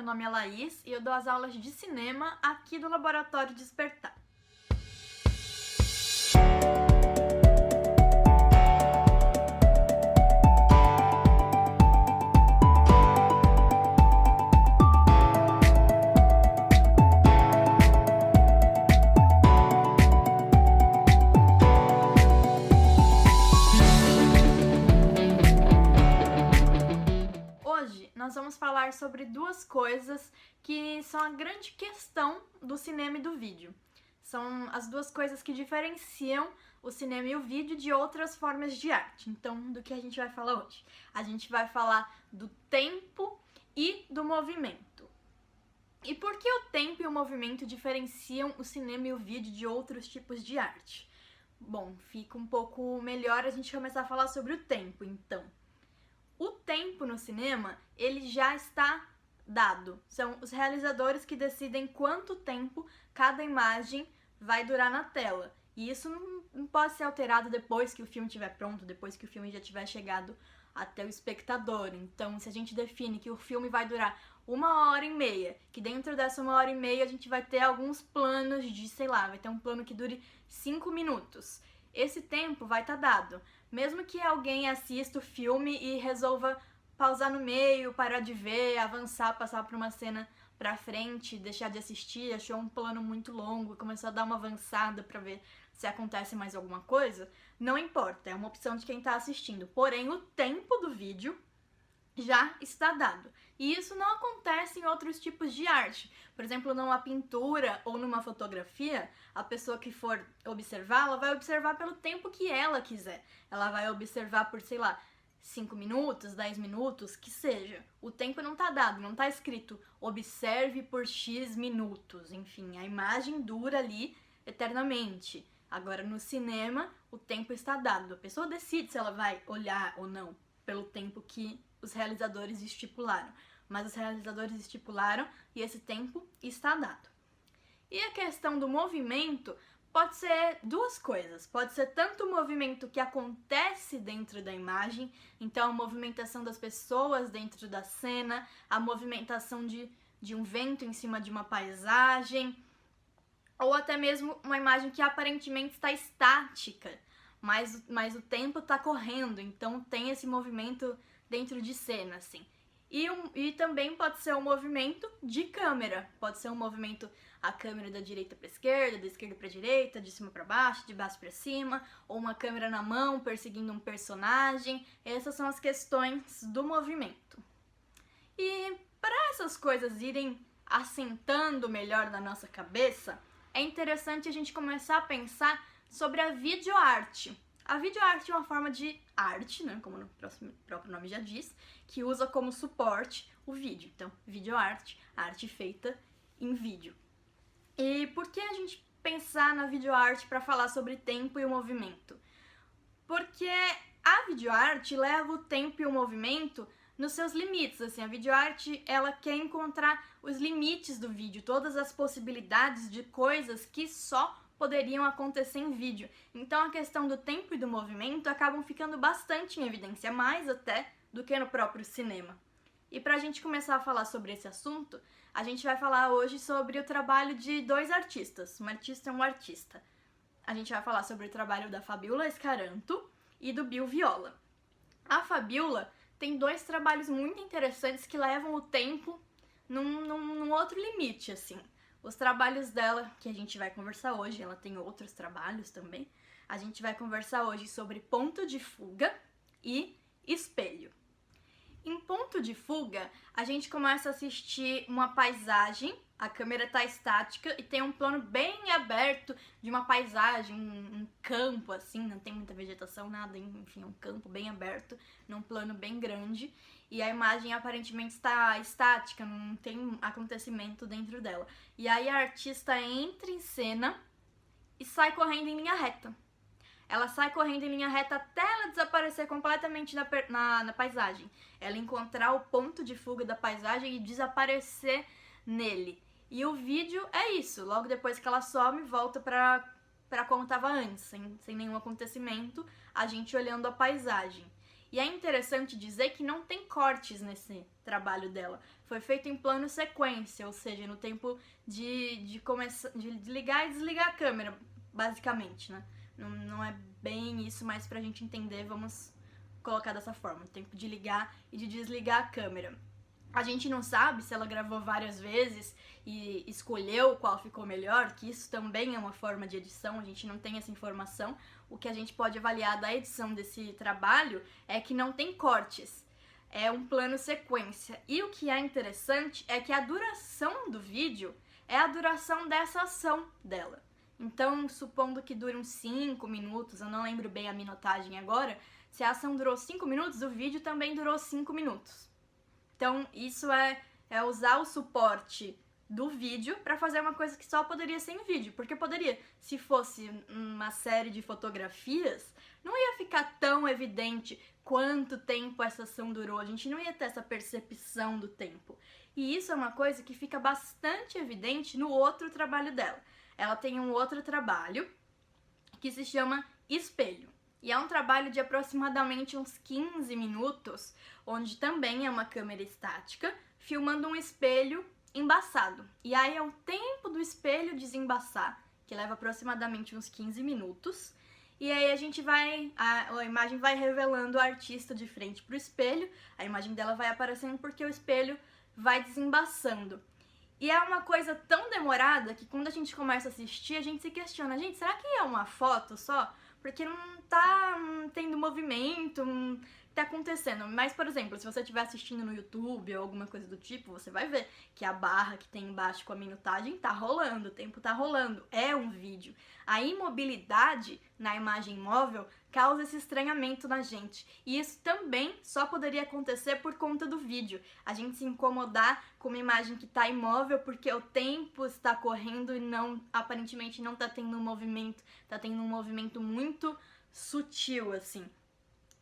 nome é Laís e eu dou as aulas de cinema aqui do Laboratório Despertar. Hoje nós vamos falar sobre duas coisas que são a grande questão do cinema e do vídeo. São as duas coisas que diferenciam o cinema e o vídeo de outras formas de arte. Então, do que a gente vai falar hoje? A gente vai falar do tempo e do movimento. E por que o tempo e o movimento diferenciam o cinema e o vídeo de outros tipos de arte? Bom, fica um pouco melhor a gente começar a falar sobre o tempo, então. O tempo no cinema, ele já está dado. São os realizadores que decidem quanto tempo cada imagem vai durar na tela. E isso não pode ser alterado depois que o filme estiver pronto, depois que o filme já tiver chegado até o espectador. Então, se a gente define que o filme vai durar 1h30, que dentro dessa 1h30 a gente vai ter alguns planos de, sei lá, vai ter um plano que dure 5 minutos. Esse tempo vai estar dado. Mesmo que alguém assista o filme e resolva pausar no meio, parar de ver, avançar, passar por uma cena pra frente, deixar de assistir, achou um plano muito longo, começou a dar uma avançada pra ver se acontece mais alguma coisa, não importa, é uma opção de quem tá assistindo. Porém, o tempo do vídeo já está dado. E isso não acontece em outros tipos de arte. Por exemplo, numa pintura ou numa fotografia, a pessoa que for observar, ela vai observar pelo tempo que ela quiser. Ela vai observar por, sei lá, 5 minutos, 10 minutos, que seja. O tempo não tá dado, não tá escrito observe por X minutos. Enfim, a imagem dura ali eternamente. Agora, no cinema, o tempo está dado. A pessoa decide se ela vai olhar ou não pelo tempo que os realizadores estipularam. Mas os realizadores estipularam e esse tempo está dado. E a questão do movimento pode ser duas coisas. Pode ser tanto o movimento que acontece dentro da imagem, então a movimentação das pessoas dentro da cena, a movimentação de um vento em cima de uma paisagem, ou até mesmo uma imagem que aparentemente está estática, mas o tempo está correndo, então tem esse movimento dentro de cena, assim. E também pode ser um movimento de câmera, pode ser um movimento a câmera da direita para esquerda, da esquerda para direita, de cima para baixo, de baixo para cima, ou uma câmera na mão perseguindo um personagem. Essas são as questões do movimento. E para essas coisas irem assentando melhor na nossa cabeça, é interessante a gente começar a pensar sobre a videoarte. A videoarte é uma forma de arte, né, como o próprio nome já diz, que usa como suporte o vídeo. Então, videoarte, arte feita em vídeo. E por que a gente pensar na videoarte para falar sobre tempo e o movimento? Porque a videoarte leva o tempo e o movimento nos seus limites. Assim, a videoarte, ela quer encontrar os limites do vídeo, todas as possibilidades de coisas que só poderiam acontecer em vídeo. Então a questão do tempo e do movimento acabam ficando bastante em evidência, mais até do que no próprio cinema. E pra gente começar a falar sobre esse assunto, a gente vai falar hoje sobre o trabalho de dois artistas, um artista e um artista. A gente vai falar sobre o trabalho da Fabiola Scaranto e do Bill Viola. A Fabiola tem dois trabalhos muito interessantes que levam o tempo num outro limite, assim. Os trabalhos dela, que a gente vai conversar hoje, ela tem outros trabalhos também. A gente vai conversar hoje sobre Ponto de Fuga e Espelho. Em Ponto de Fuga, a gente começa a assistir uma paisagem, a câmera tá estática e tem um plano bem aberto de uma paisagem, um campo assim, não tem muita vegetação, nada, enfim, um campo bem aberto, num plano bem grande. E a imagem aparentemente está estática, não tem acontecimento dentro dela. E aí a artista entra em cena e sai correndo em linha reta. Ela sai correndo em linha reta até ela desaparecer completamente na paisagem. Ela encontrar o ponto de fuga da paisagem e desaparecer nele. E o vídeo é isso. Logo depois que ela some, volta pra como estava antes, sem nenhum acontecimento, a gente olhando a paisagem. E é interessante dizer que não tem cortes nesse trabalho dela. Foi feito em plano sequência, ou seja, no tempo de ligar e desligar a câmera, basicamente, né? Não é bem isso, mas pra gente entender, vamos colocar dessa forma, o tempo de ligar e de desligar a câmera. A gente não sabe se ela gravou várias vezes e escolheu qual ficou melhor, que isso também é uma forma de edição, a gente não tem essa informação. O que a gente pode avaliar da edição desse trabalho é que não tem cortes, é um plano sequência. E o que é interessante é que a duração do vídeo é a duração dessa ação dela. Então, supondo que dure uns 5 minutos, eu não lembro bem a minutagem agora, se a ação durou 5 minutos, o vídeo também durou 5 minutos. Então, isso é usar o suporte do vídeo para fazer uma coisa que só poderia ser em vídeo. Porque poderia, se fosse uma série de fotografias, não ia ficar tão evidente quanto tempo essa ação durou. A gente não ia ter essa percepção do tempo. E isso é uma coisa que fica bastante evidente no outro trabalho dela. Ela tem um outro trabalho que se chama Espelho. E é um trabalho de aproximadamente uns 15 minutos, onde também é uma câmera estática, filmando um espelho embaçado. E aí é o tempo do espelho desembaçar, que leva aproximadamente uns 15 minutos. E aí a imagem vai revelando o artista de frente pro espelho, a imagem dela vai aparecendo porque o espelho vai desembaçando. E é uma coisa tão demorada que quando a gente começa a assistir, a gente se questiona, gente, será que é uma foto só? Porque não tá tendo movimento, não tá acontecendo. Mas, por exemplo, se você estiver assistindo no YouTube ou alguma coisa do tipo, você vai ver que a barra que tem embaixo com a minutagem tá rolando, o tempo tá rolando, é um vídeo. A imobilidade na imagem móvel causa esse estranhamento na gente. E isso também só poderia acontecer por conta do vídeo. A gente se incomodar com uma imagem que tá imóvel porque o tempo está correndo e aparentemente não tá tendo um movimento, tá tendo um movimento muito sutil, assim.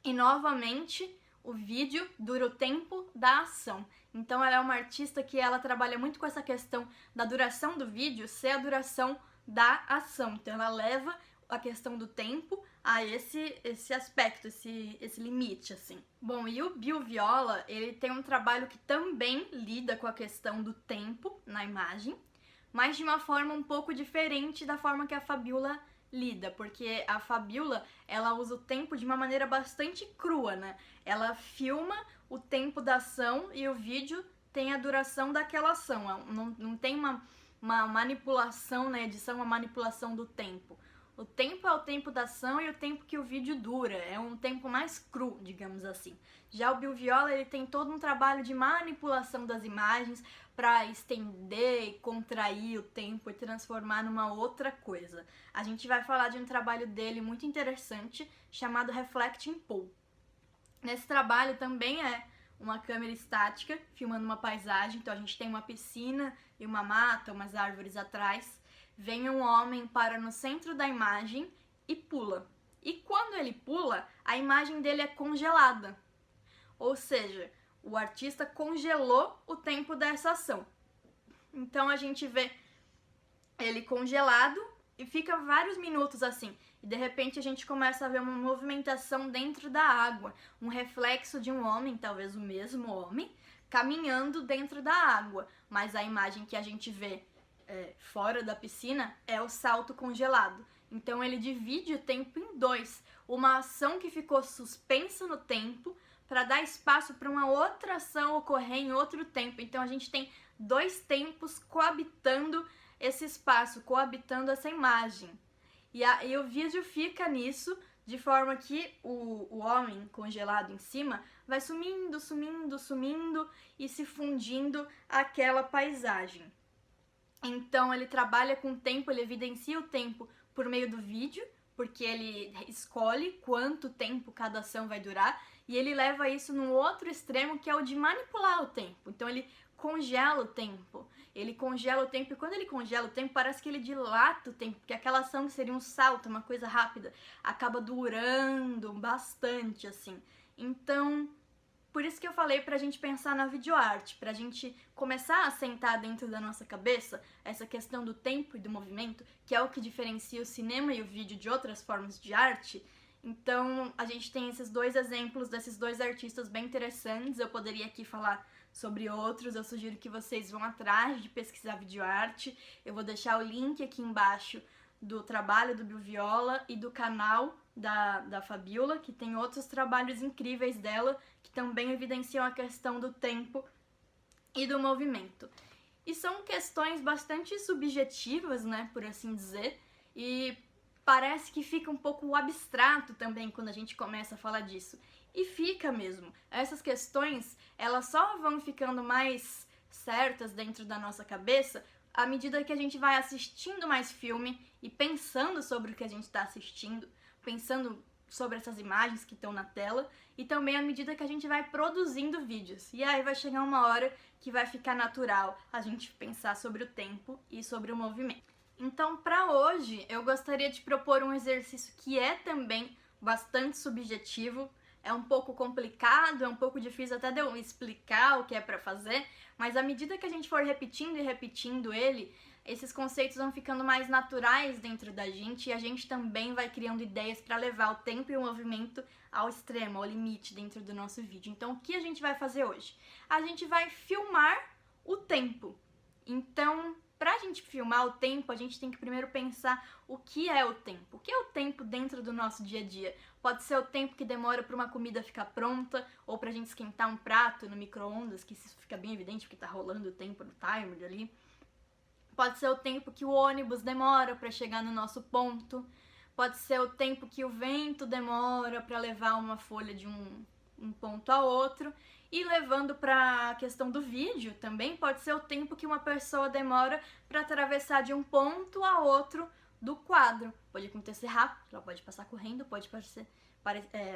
E novamente, o vídeo dura o tempo da ação. Então ela é uma artista que ela trabalha muito com essa questão da duração do vídeo ser a duração da ação. Então ela leva a questão do tempo a esse aspecto, esse limite, assim. Bom, e o Bill Viola, ele tem um trabalho que também lida com a questão do tempo na imagem, mas de uma forma um pouco diferente da forma que a Fabiola lida, porque a Fabiola, ela usa o tempo de uma maneira bastante crua, né? Ela filma o tempo da ação e o vídeo tem a duração daquela ação. Não tem uma manipulação na edição, uma manipulação do tempo. O tempo é o tempo da ação e o tempo que o vídeo dura. É um tempo mais cru, digamos assim. Já o Bill Viola, ele tem todo um trabalho de manipulação das imagens para estender e contrair o tempo e transformar numa outra coisa. A gente vai falar de um trabalho dele muito interessante chamado Reflecting Pool. Nesse trabalho também é uma câmera estática filmando uma paisagem. Então a gente tem uma piscina e uma mata, umas árvores atrás. Vem um homem, para no centro da imagem e pula. E quando ele pula, a imagem dele é congelada. Ou seja, o artista congelou o tempo dessa ação. Então a gente vê ele congelado e fica vários minutos assim. E de repente a gente começa a ver uma movimentação dentro da água. Um reflexo de um homem, talvez o mesmo homem, caminhando dentro da água. Mas a imagem que a gente vê fora da piscina é o salto congelado. Então ele divide o tempo em dois. Uma ação que ficou suspensa no tempo para dar espaço para uma outra ação ocorrer em outro tempo. Então a gente tem dois tempos coabitando esse espaço, coabitando essa imagem. E o vídeo fica nisso, de forma que o homem congelado em cima vai sumindo, sumindo, sumindo e se fundindo aquela paisagem. Então ele trabalha com o tempo, ele evidencia o tempo por meio do vídeo, porque ele escolhe quanto tempo cada ação vai durar, e ele leva isso num outro extremo, que é o de manipular o tempo. Então ele congela o tempo. Ele congela o tempo, e quando ele congela o tempo, parece que ele dilata o tempo, porque aquela ação que seria um salto, uma coisa rápida, acaba durando bastante, assim. Então, por isso que eu falei pra gente pensar na videoarte, pra gente começar a assentar dentro da nossa cabeça essa questão do tempo e do movimento, que é o que diferencia o cinema e o vídeo de outras formas de arte. Então, a gente tem esses dois exemplos desses dois artistas bem interessantes. Eu poderia aqui falar sobre outros, eu sugiro que vocês vão atrás de pesquisar videoarte. Eu vou deixar o link aqui embaixo do trabalho do Bill Viola e do canal da Fabiola, que tem outros trabalhos incríveis dela, que também evidenciam a questão do tempo e do movimento. E são questões bastante subjetivas, né, por assim dizer, e parece que fica um pouco abstrato também quando a gente começa a falar disso. E fica mesmo. Essas questões, elas só vão ficando mais certas dentro da nossa cabeça à medida que a gente vai assistindo mais filme e pensando sobre o que a gente está assistindo, pensando sobre essas imagens que estão na tela, e também à medida que a gente vai produzindo vídeos. E aí vai chegar uma hora que vai ficar natural a gente pensar sobre o tempo e sobre o movimento. Então, para hoje, eu gostaria de propor um exercício que é também bastante subjetivo, é um pouco complicado, é um pouco difícil até de eu explicar o que é para fazer, mas à medida que a gente for repetindo e repetindo ele, esses conceitos vão ficando mais naturais dentro da gente e a gente também vai criando ideias para levar o tempo e o movimento ao extremo, ao limite dentro do nosso vídeo. Então, o que a gente vai fazer hoje? A gente vai filmar o tempo. Então, pra gente filmar o tempo, a gente tem que primeiro pensar o que é o tempo. O que é o tempo dentro do nosso dia a dia? Pode ser o tempo que demora para uma comida ficar pronta, ou pra gente esquentar um prato no micro-ondas, que isso fica bem evidente porque tá rolando o tempo do timer ali. Pode ser o tempo que o ônibus demora para chegar no nosso ponto. Pode ser o tempo que o vento demora para levar uma folha de um ponto a outro. E levando para a questão do vídeo, também pode ser o tempo que uma pessoa demora para atravessar de um ponto a outro do quadro. Pode acontecer rápido, ela pode passar correndo, pode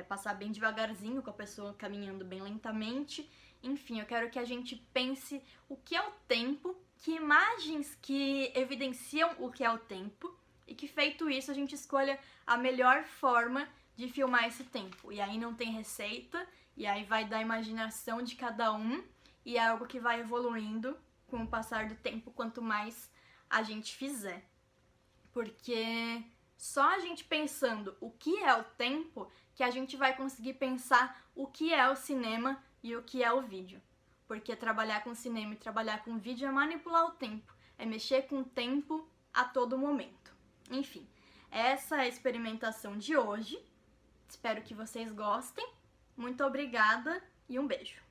passar bem devagarzinho, com a pessoa caminhando bem lentamente. Enfim, eu quero que a gente pense o que é o tempo, que imagens que evidenciam o que é o tempo, e que, feito isso, a gente escolha a melhor forma de filmar esse tempo. E aí não tem receita, e aí vai da imaginação de cada um, e é algo que vai evoluindo com o passar do tempo, quanto mais a gente fizer. Porque só a gente pensando o que é o tempo que a gente vai conseguir pensar o que é o cinema e o que é o vídeo. Porque trabalhar com cinema e trabalhar com vídeo é manipular o tempo, é mexer com o tempo a todo momento. Enfim, essa é a experimentação de hoje. Espero que vocês gostem. Muito obrigada e um beijo!